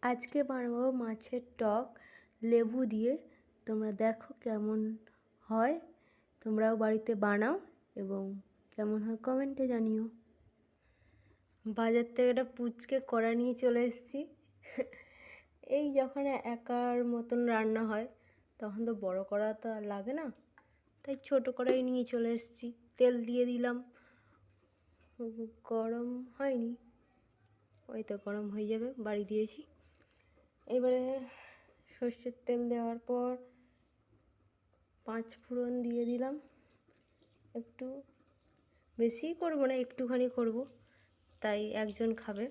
আজকে বানাবো মাছের টক লেবু দিয়ে। তোমরা দেখো কেমন হয়, তোমরাও বাড়িতে বানাও এবং কেমন হয় কমেন্টে জানিও। বাজার থেকে একটা পুচকে কড়া নিয়ে চলে এসেছি। এই যখন একার মতন রান্না হয় তখন তো বড় কড়া তো আর লাগে না, তাই ছোট কড়াই নিয়ে চলে এসেছি। তেল দিয়ে দিলাম, গরম হয়নি, ওই তো গরম হয়ে যাবে, বাড়ি দিয়েছি। এবারে সর্ষের তেল দেওয়ার পর 5 ফোড়ন দিয়ে দিলাম। একটু বেশি করব না, একটুখানি করব, তাই একজন খাবে।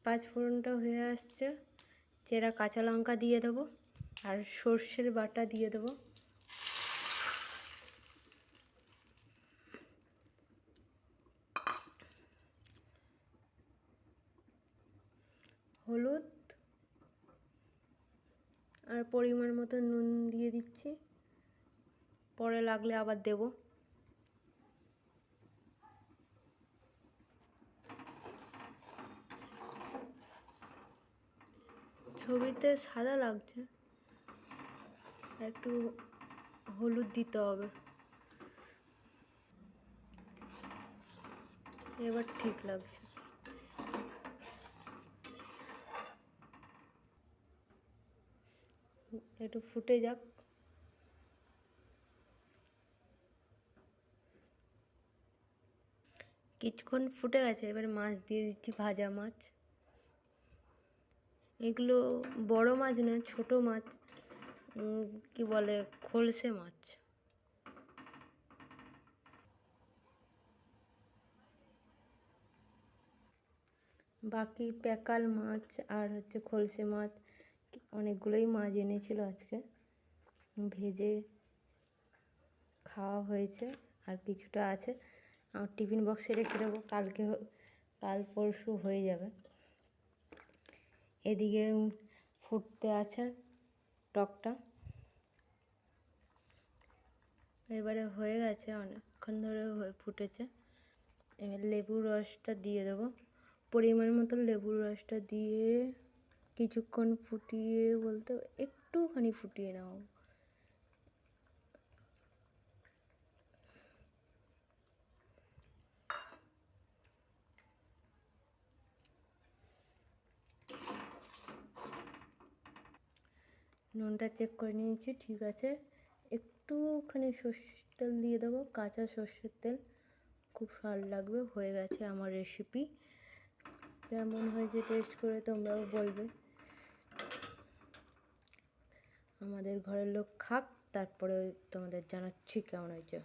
5 ফোড়নটা হয়ে আসছে, চেরা কাঁচা লঙ্কা দিয়ে দেবো আর সর্ষের বাটা দিয়ে দেবো। হলুদ আর পরিমাণ মতো নুন দিয়ে দিচ্ছি, পরে লাগলে আবার দেব। ছবিতে সাদা লাগছে, একটু হলুদ দিতে হবে, এবার ঠিক লাগছে। একটু ফুটে যাক। কিছুক্ষণ ফুটে গেছে, এবার মাছ দিয়ে দিচ্ছি, ভাজা মাছ। এগুলো বড় মাছ না, ছোট মাছ, কি বলে, খলসে মাছ। বাকি প্যাকাল মাছ আর খলসে মাছ, অনেকগুলোই মাছ এনেছিল আজকে, ভেজে খাওয়া হয়েছে, আর কিছুটা আছে। আমার টিফিন বক্সে রেখে দেবো, কাল পরশু হয়ে যাবে। এদিকে ফুটতে আছে টকটা, এবারে হয়ে গেছে, অনেকক্ষণ ধরে ফুটেছে। এবার লেবুর রসটা দিয়ে দেবো, পরিমাণ মতো লেবুর রসটা দিয়ে কিছুক্ষণ ফুটিয়ে, বলতে একটুখানি ফুটিয়ে নাও। নুনটা চেক করে নিয়েছি, ঠিক আছে। একটুখানি সর্ষের তেল দিয়ে দেবো, কাঁচা সর্ষের তেল, খুব স্বাদ লাগবে। হয়ে গেছে আমার রেসিপি। কেমন হয়েছে টেস্ট করে তোমরাও বলবে। আমাদের ঘরের লোক খাক, তারপরে তোমাদের জানাচ্ছি কেমন হয়েছে।